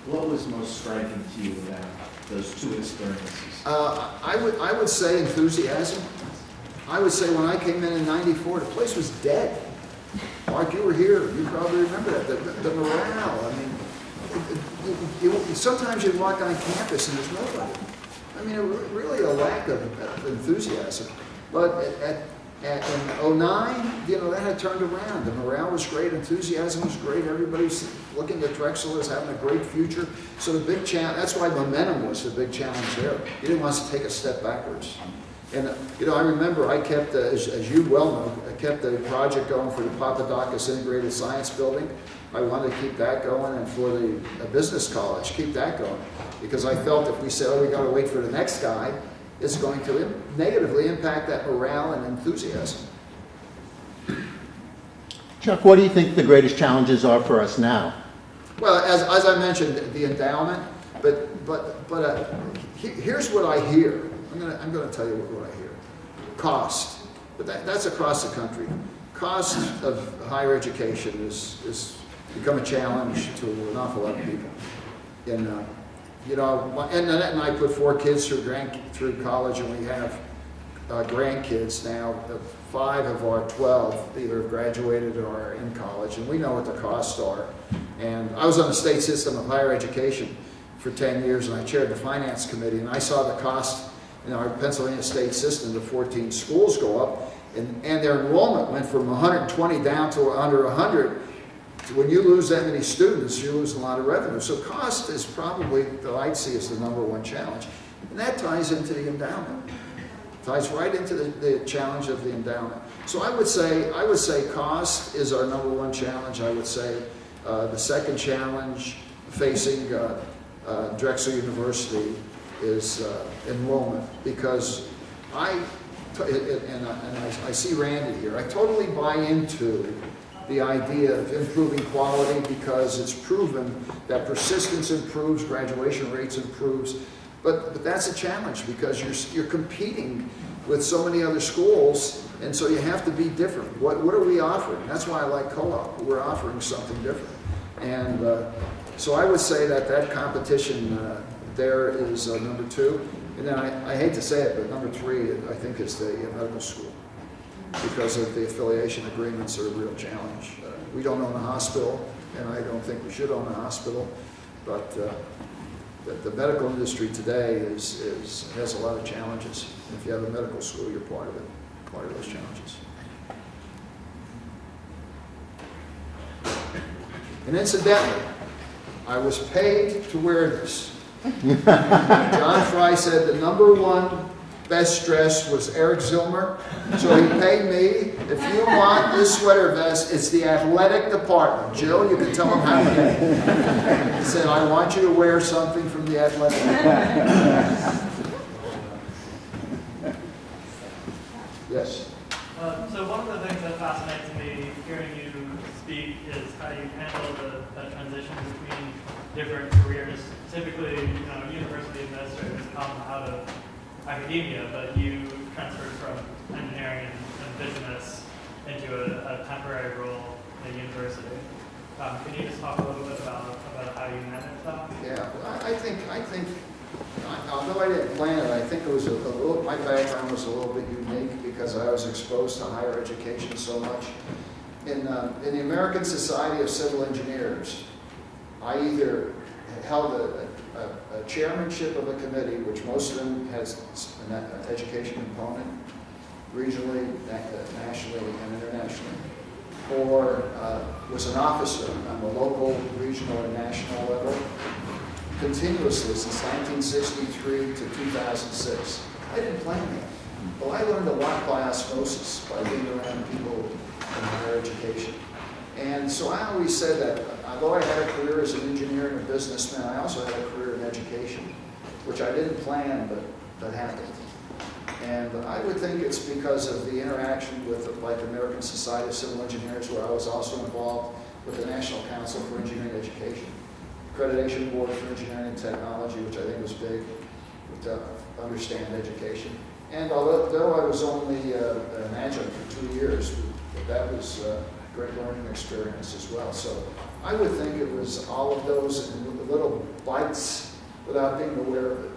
S4: what was most striking to you about those two experiences?
S2: I would say enthusiasm. I would say when I came in '94, the place was dead. Mark, you were here. You probably remember that. The morale. I mean, sometimes you walk on campus and there's nobody. I mean, really a lack of enthusiasm. But in '09, you know, that had turned around. The morale was great, enthusiasm was great. Everybody's looking at Drexel as having a great future. So the big challenge, that's why momentum was the big challenge there. You didn't want us to take a step backwards. And, you know, I remember I kept, as you well know, I kept the project going for the Papadakis Integrated Science Building. I wanted to keep that going, and for the business college, keep that going. Because I felt if we said, oh, we got to wait for the next guy, it's going to negatively impact that morale and enthusiasm.
S5: Chuck, what do you think the greatest challenges are for us now?
S2: Well, as I mentioned, the endowment, but here's what I hear. I'm going to tell you what I hear. Cost, but that's across the country. Cost of higher education is become a challenge to an awful lot of people. And you know, and Annette and I put 4 kids through college, and we have grandkids now. 5 of our 12 either have graduated or are in college, and we know what the costs are. And I was on the state system of higher education for 10 years, and I chaired the finance committee, and I saw the cost in our Pennsylvania state system to 14 schools go up, and their enrollment went from 120 down to under 100. When you lose that many students, you lose a lot of revenue. So cost is probably, that I'd see as the #1 challenge. And that ties into the endowment. Ties right into the challenge of the endowment. So I would say cost is our #1 challenge. I would say the second challenge facing Drexel University is enrollment, because I see Randy here. I totally buy into the idea of improving quality, because it's proven that persistence improves, graduation rates improves, but that's a challenge because you're competing with so many other schools, and so you have to be different. What are we offering? That's why I like co-op. We're offering something different, and so I would say that competition there is #2, and then I hate to say it, but #3 I think is the medical school, because of the affiliation agreements are a real challenge. We don't own a hospital, and I don't think we should own a hospital, but the medical industry today has a lot of challenges. If you have a medical school, you're part of it, part of those challenges. And incidentally, I was paid to wear this. John Fry said the #1 best dress was Eric Zilmer, so he paid me. If you want this sweater vest, it's the athletic department. Jill, you can tell him how to get it. He said, I want you to wear something from the athletic department. Yes?
S6: So one of the things that fascinates me hearing you speak is how you handle the transition between different careers. Typically, you know, university administrators come out of academia, but you transferred from engineering and business into a temporary role in a university. Can you just talk a little bit about how you manage that?
S2: Yeah, well, I think Although I didn't plan it, I think it was a little, my background was a little bit unique because I was exposed to higher education so much. In the American Society of Civil Engineers, I either held a chairmanship of a committee, which most of them has an education component, regionally, nationally, and internationally, or was an officer on the local, regional, and national level, continuously since 1963 to 2006. I didn't plan that. Well, I learned a lot by osmosis, by being around people in higher education. And so I always said that although I had a career as an engineer and a businessman, I also had a career in education, which I didn't plan, but happened. And I would think it's because of the interaction with like the American Society of Civil Engineers, where I was also involved with the National Council for Engineering Education, Accreditation Board for Engineering and Technology, which I think was big to understand education. And although I was only an adjunct for 2 years, that was a great learning experience as well. So I would think it was all of those little bites without being aware of it.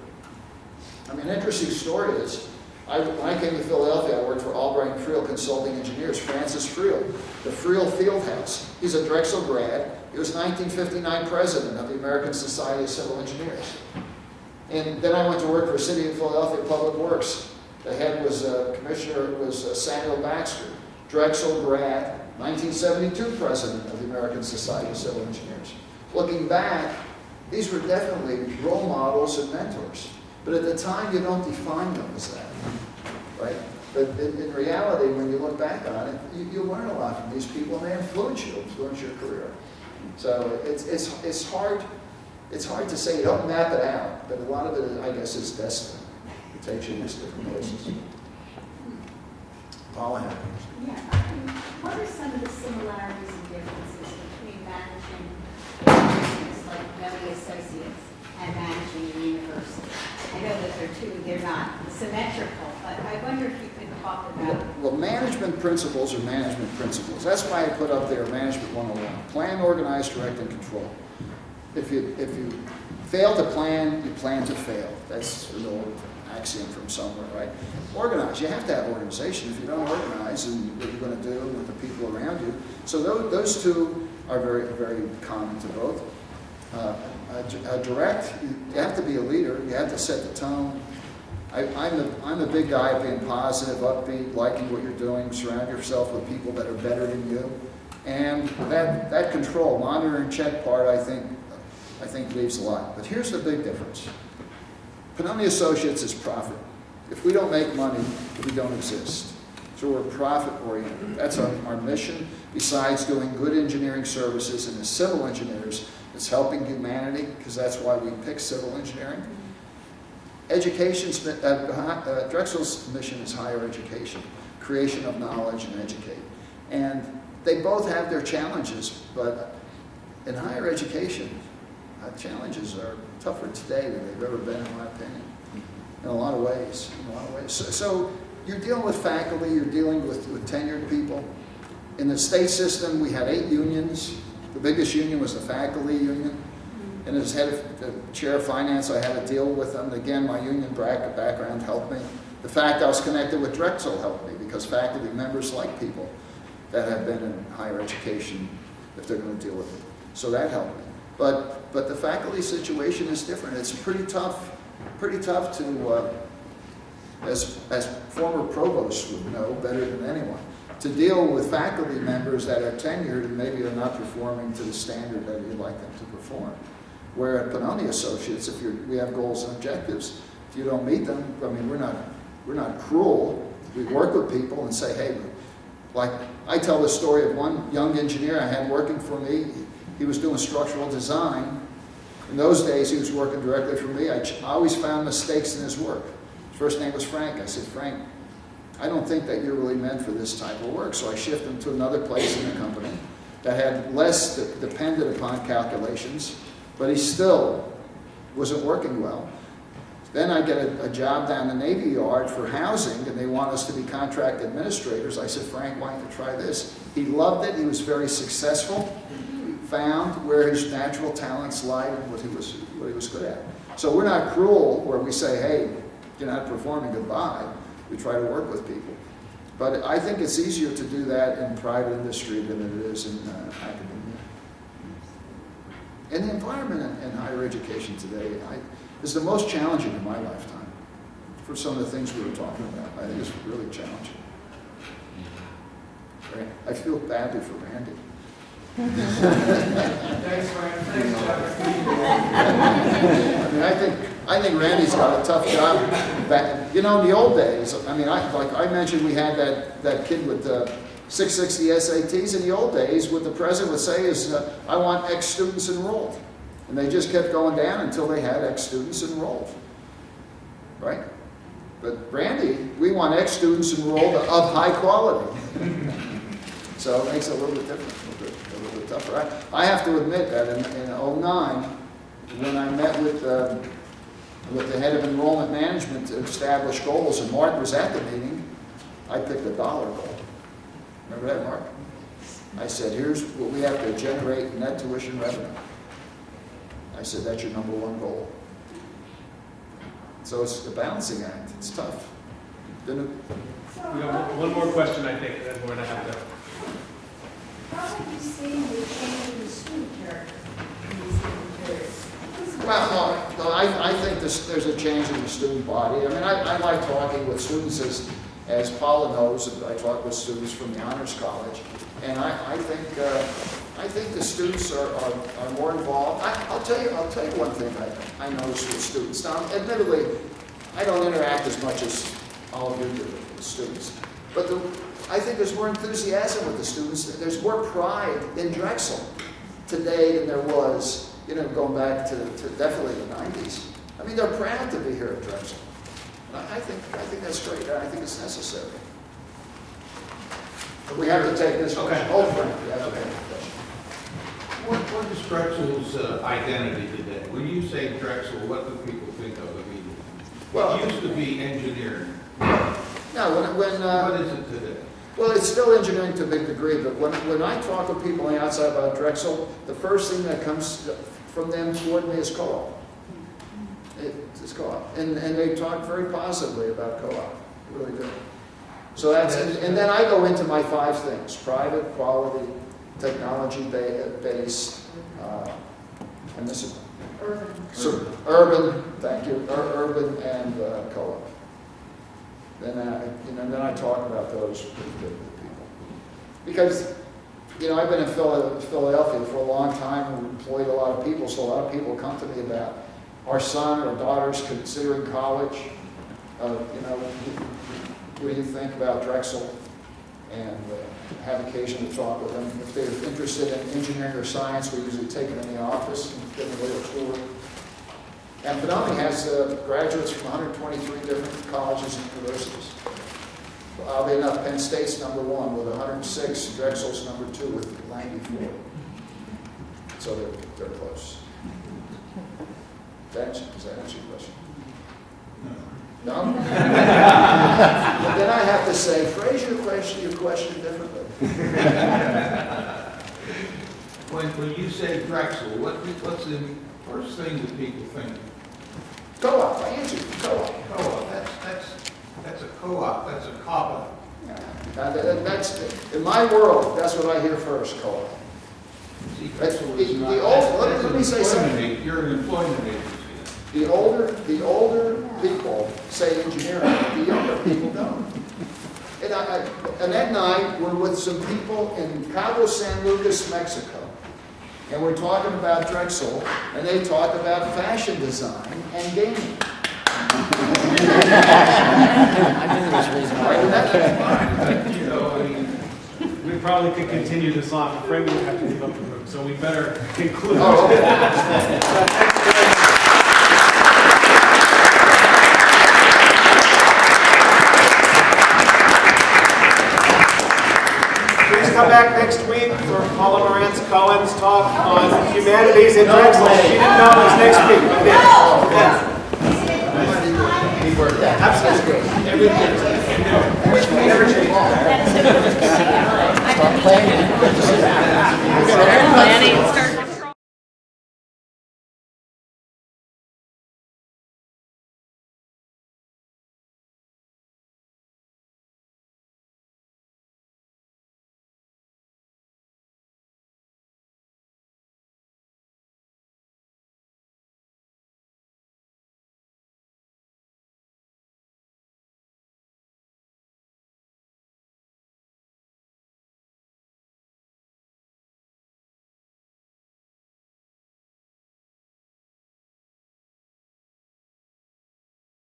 S2: I mean, an interesting story is, when I came to Philadelphia, I worked for Albright and Friel Consulting Engineers, Francis Friel, the Friel Fieldhouse. He's a Drexel grad. He was 1959 president of the American Society of Civil Engineers. And then I went to work for City of Philadelphia Public Works. The head was, commissioner was Samuel Baxter, Drexel grad, 1972 president of the American Society of Civil Engineers. Looking back, these were definitely role models and mentors. But at the time, you don't define them as that, right? But in reality, when you look back on it, you learn a lot from these people, and they influence you, influence your career. So it's hard to say. You don't map it out, but a lot of it, I guess, is destiny. It takes you in these different places. Paula.
S3: Yeah, what are some of the similarities and differences between managing a business like Bentley Associates and managing a university? I know that they're not symmetrical, but I wonder if you could talk about.
S2: Well, management principles are management principles. That's why I put up there Management 101. Plan, organize, direct, and control. If you fail to plan, you plan to fail. That's an old axiom from somewhere, right? Organize. You have to have organization. If you don't organize, and what you're going to do with the people around you. So those two are very, very common to both. Direct, you have to be a leader. You have to set the tone. I'm a big guy of being positive, upbeat, liking what you're doing. Surround yourself with people that are better than you. And that control, monitor and check part, I think leaves a lot. But here's the big difference. Pannoni Associates is profit. If we don't make money, we don't exist. So we're profit-oriented. That's our mission. Besides doing good engineering services, and as civil engineers, it's helping humanity, because that's why we pick civil engineering. Drexel's mission is higher education, creation of knowledge and educate. And they both have their challenges, but in higher education, challenges are tougher today than they've ever been, in my opinion, in a lot of ways. So you're dealing with faculty, you're dealing with tenured people. In the state system, we had 8 unions. The biggest union was the faculty union. And as head of the chair of finance, I had to deal with them. Again, my union background helped me. The fact I was connected with Drexel helped me, because faculty members like people that have been in higher education if they're going to deal with it. So that helped me. But the faculty situation is different. It's pretty tough to, as former provosts would know better than anyone, to deal with faculty members that are tenured and maybe are not performing to the standard that you'd like them to perform. Where at Pannoni Associates, we have goals and objectives. If you don't meet them, I mean, we're not cruel. We work with people and say, hey, like I tell the story of one young engineer I had working for me. He was doing structural design. In those days, he was working directly for me. I always found mistakes in his work. His first name was Frank. I said, Frank, I don't think that you're really meant for this type of work. So I shifted him to another place in the company that had less depended upon calculations, but he still wasn't working well. Then I get a job down the Navy Yard for housing, and they want us to be contract administrators. I said, Frank, why don't you try this? He loved it. He was very successful. Found where his natural talents lied and what he was good at. So we're not cruel where we say, hey, you're not performing, goodbye. We try to work with people. But I think it's easier to do that in private industry than it is in academia. And the environment in higher education today is the most challenging in my lifetime for some of the things we were talking about. I think it's really challenging. Right? I feel badly for Randy.
S6: Thanks, Frank. Thanks,
S2: I mean, I think Randy's got a tough job. You know, in the old days, I mean, like I mentioned, we had that kid with 660 SATs. In the old days, what the president would say is, I want X students enrolled. And they just kept going down until they had X students enrolled. Right? But Randy, we want X students enrolled of high quality. So it makes it a little bit different, a little bit tougher. I have to admit that in 2009, when I met with the head of enrollment management to establish goals, and Mark was at the meeting, I picked a dollar goal. Remember that, Mark? I said, here's what we have to generate net tuition revenue. I said, that's your number one goal. So it's the balancing act. It's tough. Didn't it?
S1: We have one more question, I think, and then we're going to have to.
S3: How have you seen the change in the student character in these different periods?
S2: Well, no, I think there's a change in the student body. I mean, I like talking with students, as Paula knows, I talk with students from the Honors College, and I think the students are more involved. I'll tell you one thing I notice with students. Now, admittedly, I don't interact as much as all of you do with students, but I think there's more enthusiasm with the students. There's more pride in Drexel today than there was, you know, going back to definitely the 90s. I mean, they're proud to be here at Drexel. I think that's great. I think it's necessary. We have to take this question. Oh, Frank, you have to take this question.
S7: What is Drexel's identity today? When you say Drexel, what do people think of immediately?
S2: Well,
S7: it used to be engineering.
S2: No,
S7: What is it today?
S2: well, it's still engineering to a big degree, but when I talk with people on the outside about Drexel, the first thing that comes from them toward me is co-op. It's co-op. And they talk very positively about co-op. They really do. So and then I go into my 5 things: private, quality, technology-based, and this is urban, thank you, urban and co-op. Then I talk about those with people. Because, you know, I've been in Philadelphia for a long time and employed a lot of people, so a lot of people come to me about our son or daughters considering college. You know, what do you think about Drexel? And have occasion to talk with them. If they're interested in engineering or science, we usually take them in the office and give them a little tour. And Benoni has graduates from 123 different colleges and universities. Oddly enough, Penn State's number 1 with 106, Drexel's number 2 with 94. So they're close. Does that answer your question? No? But then I have to say, phrase your question differently.
S7: When you say Drexel, what's the first thing that people think?
S2: Co-op, I answered co-op.
S7: Co-op, that's a co-op, that's a cop-out.
S2: That's, in my world, that's what I hear first, co-op.
S7: See, Drexel is not.
S2: Let me say something.
S7: You're an employment agency.
S2: The older people say engineering, the younger people don't. And Annette and I were with some people in Cabo San Lucas, Mexico. And we're talking about Drexel, and they talk about fashion design and gaming.
S7: You know, I mean,
S1: We probably could continue this on, but Frank would have to leave up the room, so we better conclude.
S2: Oh, okay.
S1: Please come back next week for Paula Morantz Cohen's talk on humanities in Drexel. She didn't know it was next week, but it is. Yes. Absolutely. Everything never changes.
S3: Planning, start